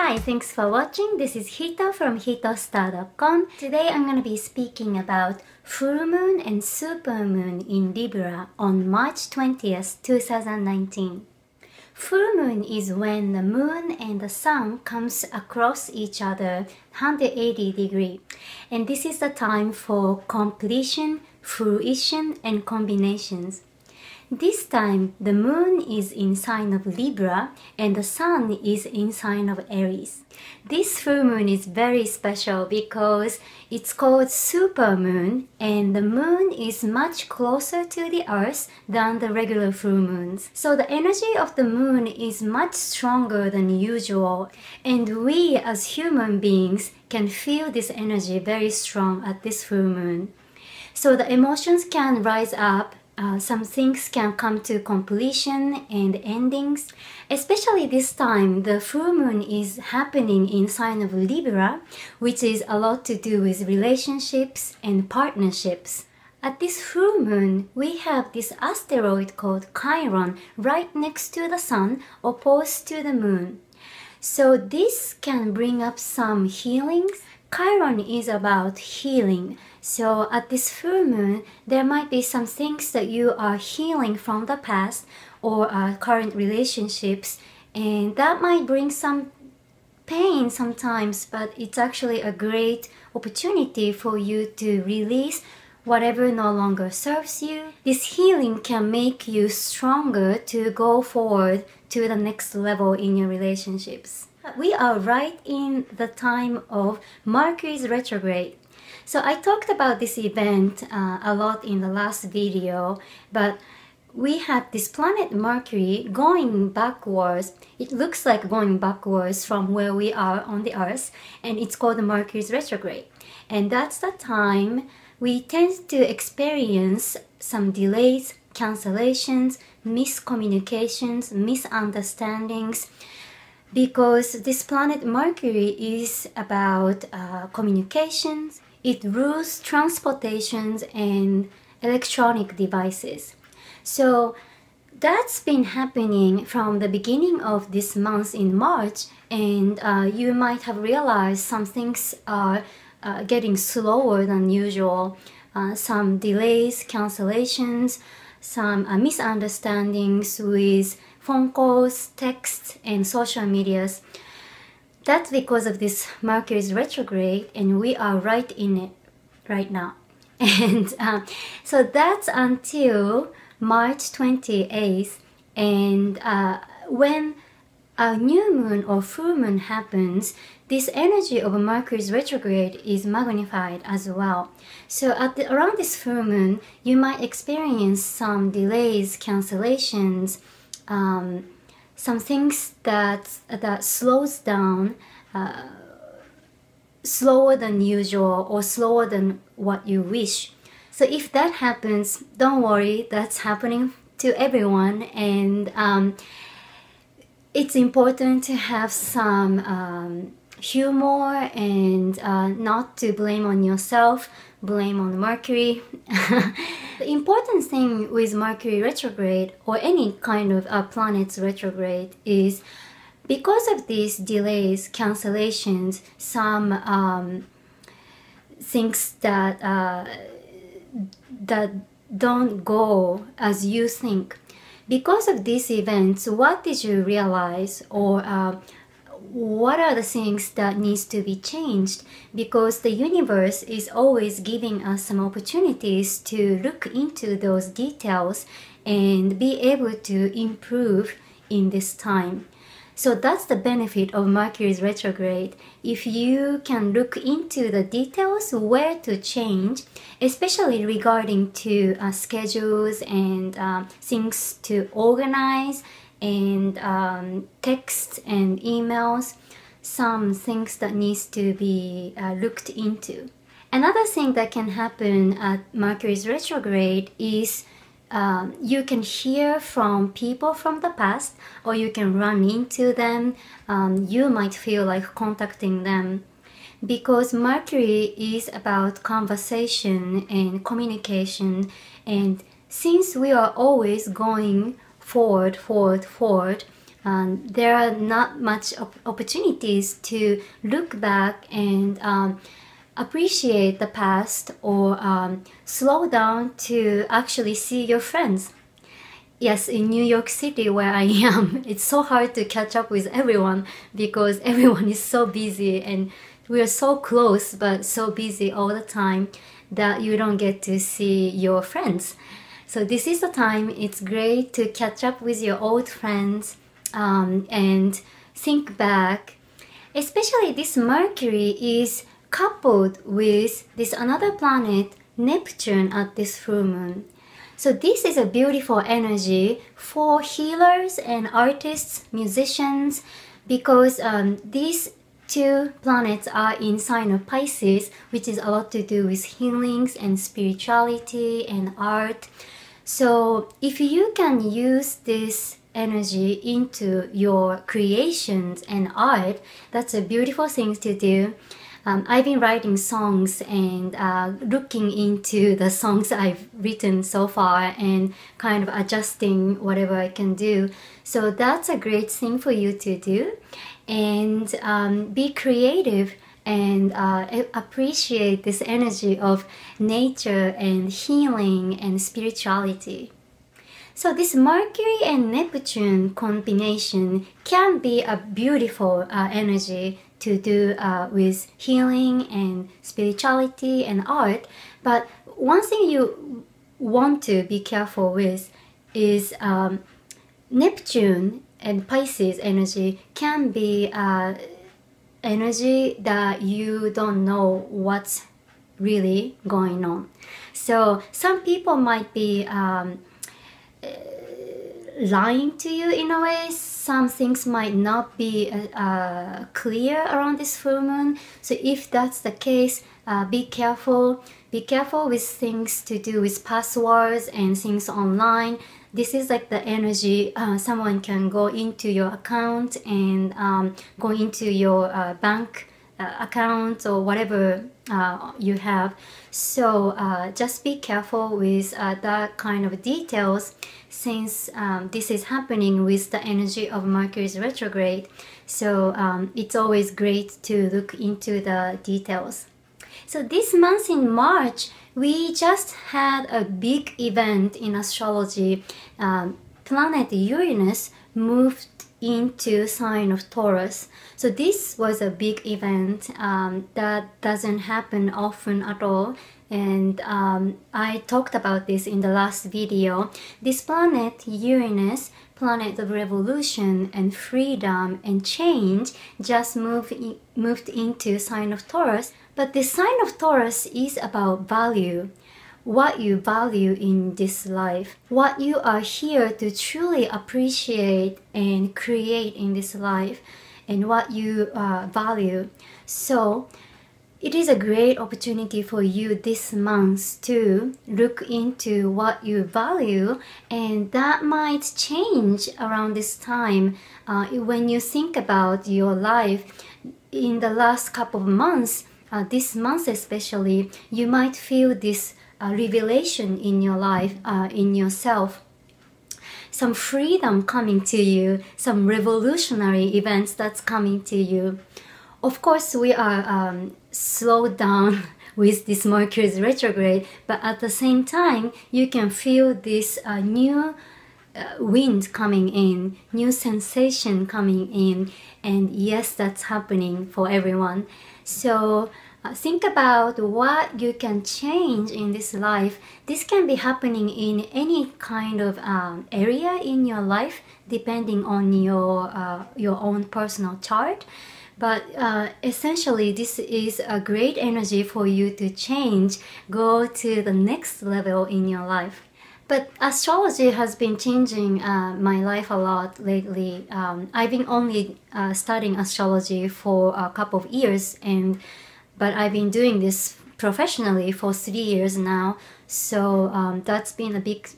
Hi, thanks for watching. This is Hito from HITOSTAR.com. Today I'm going to be speaking about full moon and super moon in Libra on March 20th, 2019. Full moon is when the moon and the sun comes across each other 180 degrees, and this is the time for completion, fruition, and combinations. This time, the moon is in sign of Libra and the sun is in sign of Aries. This full moon is very special because it's called super moon and the moon is much closer to the earth than the regular full moons. So the energy of the moon is much stronger than usual, and we as human beings can feel this energy very strong at this full moon. So the emotions can rise up. Some things can come to completion and endings. Especially this time, the full moon is happening in sign of Libra, which is a lot to do with relationships and partnerships. At this full moon, we have this asteroid called Chiron right next to the sun, opposed to the moon. So this can bring up some healings. Chiron is about healing. So at this full moon, there might be some things that you are healing from the past or current relationships, and that might bring some pain sometimes, but it's actually a great opportunity for you to release whatever no longer serves you. This healing can make you stronger to go forward to the next level in your relationships. We are right in the time of Mercury's retrograde. So I talked about this event a lot in the last video, but we have this planet Mercury going backwards. It looks like going backwards from where we are on the Earth, and it's called the Mercury's retrograde. And that's the time we tend to experience some delays, cancellations, miscommunications, misunderstandings, because this planet Mercury is about communications. It rules transportations and electronic devices. So that's been happening from the beginning of this month in March, and you might have realized some things are getting slower than usual. Some delays, cancellations, some misunderstandings with phone calls, texts, and social medias. That's because of this Mercury's retrograde, and we are right in it right now. And so that's until March 28th, and when a new moon or full moon happens, this energy of Mercury's retrograde is magnified as well. So around this full moon, you might experience some delays, cancellations, some things that slows down slower than usual or slower than what you wish. So if that happens, don't worry, that's happening to everyone, and it's important to have some humor and not to blame on yourself, blame on Mercury. The important thing with Mercury retrograde or any kind of planet's retrograde is because of these delays, cancellations, some things that don't go as you think. Because of these events, what did you realize, or what are the things that needs to be changed? Because the universe is always giving us some opportunities to look into those details and be able to improve in this time. So that's the benefit of Mercury's retrograde. If you can look into the details where to change, especially regarding to schedules and things to organize, and texts and emails, some things that needs to be looked into. Another thing that can happen at Mercury's retrograde is you can hear from people from the past, or you can run into them. You might feel like contacting them, because Mercury is about conversation and communication, and since we are always going forward, there are not much opportunities to look back and appreciate the past, or slow down to actually see your friends. Yes, in New York City where I am, it's so hard to catch up with everyone because everyone is so busy, and we are so close but so busy all the time that you don't get to see your friends. So this is the time it's great to catch up with your old friends and think back. Especially this Mercury is coupled with this another planet, Neptune, at this full moon. So this is a beautiful energy for healers and artists, musicians, because these two planets are in sign of Pisces, which is a lot to do with healings and spirituality and art. So if you can use this energy into your creations and art, that's a beautiful thing to do. I've been writing songs and looking into the songs I've written so far and kind of adjusting whatever I can do. So that's a great thing for you to do. And be creative and appreciate this energy of nature and healing and spirituality. So this Mercury and Neptune combination can be a beautiful energy to do with healing and spirituality and art. But one thing you want to be careful with is Neptune and Pisces energy can be energy that you don't know what's really going on. So some people might be lying to you in a way. Some things might not be clear around this full moon. So if that's the case, be careful. Be careful with things to do with passwords and things online. This is like the energy someone can go into your account and go into your bank account or whatever you have. So just be careful with that kind of details, since this is happening with the energy of Mercury's retrograde. So it's always great to look into the details. So this month in March, we just had a big event in astrology. Planet Uranus moved into sign of Taurus. So this was a big event that doesn't happen often at all. And I talked about this in the last video. This planet, Uranus, planet of revolution and freedom and change, just moved into sign of Taurus. But the sign of Taurus is about value. What you value in this life, what you are here to truly appreciate and create in this life, and what you value. So it is a great opportunity for you this month to look into what you value, and that might change around this time. When you think about your life in the last couple of months, this month especially, you might feel this revelation in your life, in yourself. Some freedom coming to you, some revolutionary events that's coming to you. Of course, we are slowed down with this Mercury's retrograde, but at the same time, you can feel this new wind coming in, new sensation coming in, and yes, that's happening for everyone. So think about what you can change in this life. This can be happening in any kind of area in your life, depending on your own personal chart. But essentially, this is a great energy for you to change, go to the next level in your life. But astrology has been changing my life a lot lately. I've been only studying astrology for a couple of years, but I've been doing this professionally for 3 years now. So that's been a big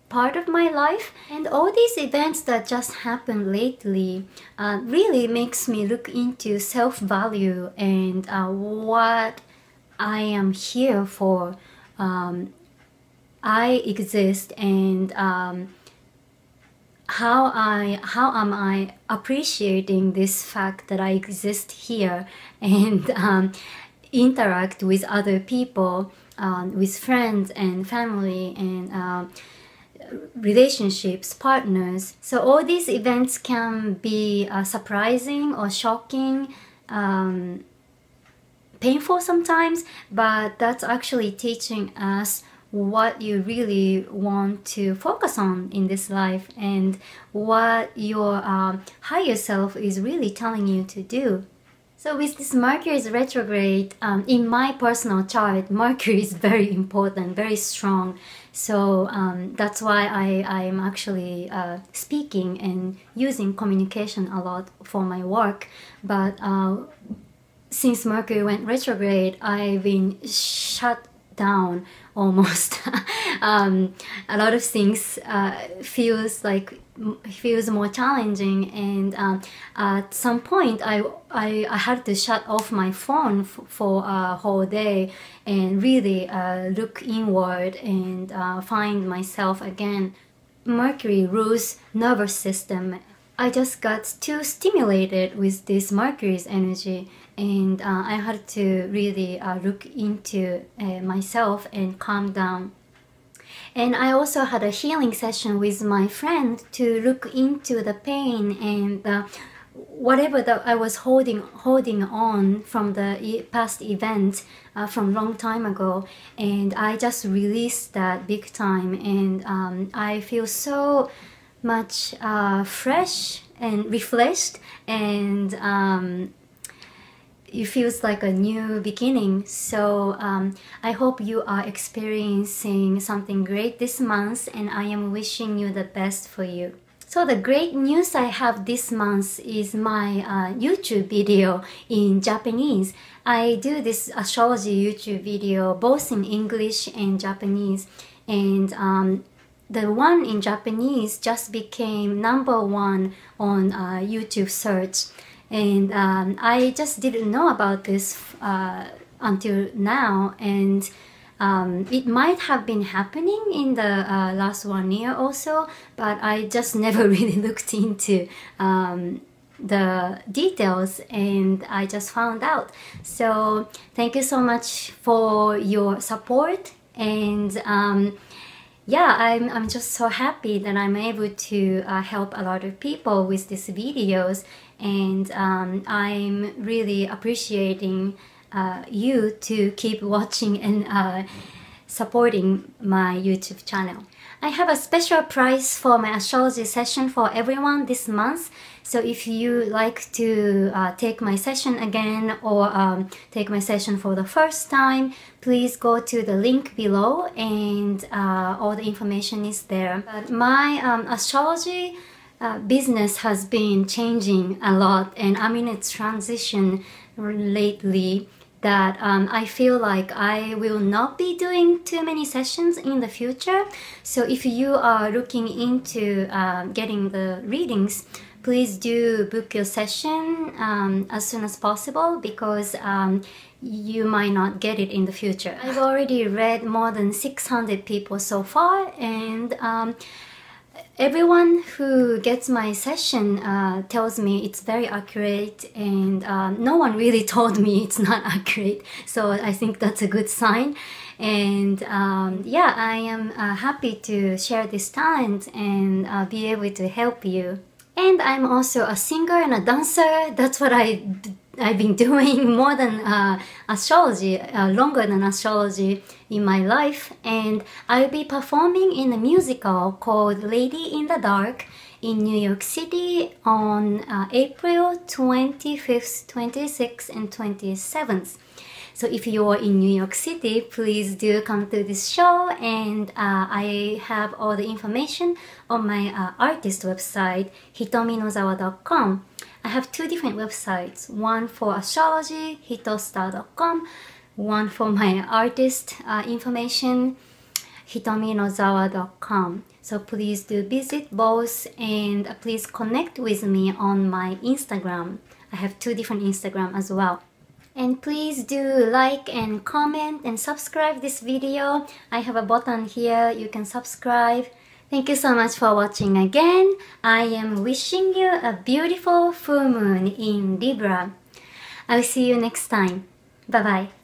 part of my life. And all these events that just happened lately really makes me look into self-value and what I am here for. I exist, and how am I appreciating this fact that I exist here and interact with other people, with friends and family and relationships, partners. So all these events can be surprising or shocking, painful sometimes, but that's actually teaching us what you really want to focus on in this life and what your higher self is really telling you to do. So with this Mercury's retrograde, in my personal chart, Mercury is very important, very strong. So that's why I'm actually speaking and using communication a lot for my work. But since Mercury went retrograde, I've been shut down almost. A lot of things feels more challenging, and at some point I had to shut off my phone for a whole day and really look inward and find myself again. Mercury rules nervous system. I just got too stimulated with this Mercury's energy, and I had to really look into myself and calm down. And I also had a healing session with my friend to look into the pain and whatever that I was holding on from the past event from long time ago, and I just released that big time, and I feel so much fresh and refreshed, and it feels like a new beginning. So I hope you are experiencing something great this month, and I am wishing you the best for you. So the great news I have this month is my YouTube video in Japanese. I do this astrology YouTube video both in English and Japanese, and the one in Japanese just became #1 on YouTube search. And I just didn't know about this until now, and it might have been happening in the last 1 year or so, but I just never really looked into the details, and I just found out. So thank you so much for your support, and yeah, I'm just so happy that I'm able to help a lot of people with these videos, and I'm really appreciating you to keep watching and supporting my YouTube channel. I have a special price for my astrology session for everyone this month. So if you like to take my session again or take my session for the first time, please go to the link below, and all the information is there. But my astrology business has been changing a lot, and I'm in its transition lately, that I feel like I will not be doing too many sessions in the future. So if you are looking into getting the readings, please do book your session as soon as possible, because you might not get it in the future. I've already read more than 600 people so far, and everyone who gets my session tells me it's very accurate, and no one really told me it's not accurate. So I think that's a good sign. And yeah, I am happy to share this talent and be able to help you. And I'm also a singer and a dancer. That's what I've been doing more than astrology, longer than astrology in my life. And I'll be performing in a musical called Lady in the Dark in New York City on April 25th, 26th, and 27th. So if you are in New York City, please do come to this show, and I have all the information on my artist website, hitominozawa.com. I have 2 different websites, one for astrology, hitostar.com, one for my artist information, hitominozawa.com. So please do visit both, and please connect with me on my Instagram. I have 2 different Instagram as well. And please do like and comment and subscribe this video. I have a button here, you can subscribe. Thank you so much for watching again. I am wishing you a beautiful full moon in Libra. I'll see you next time. Bye bye.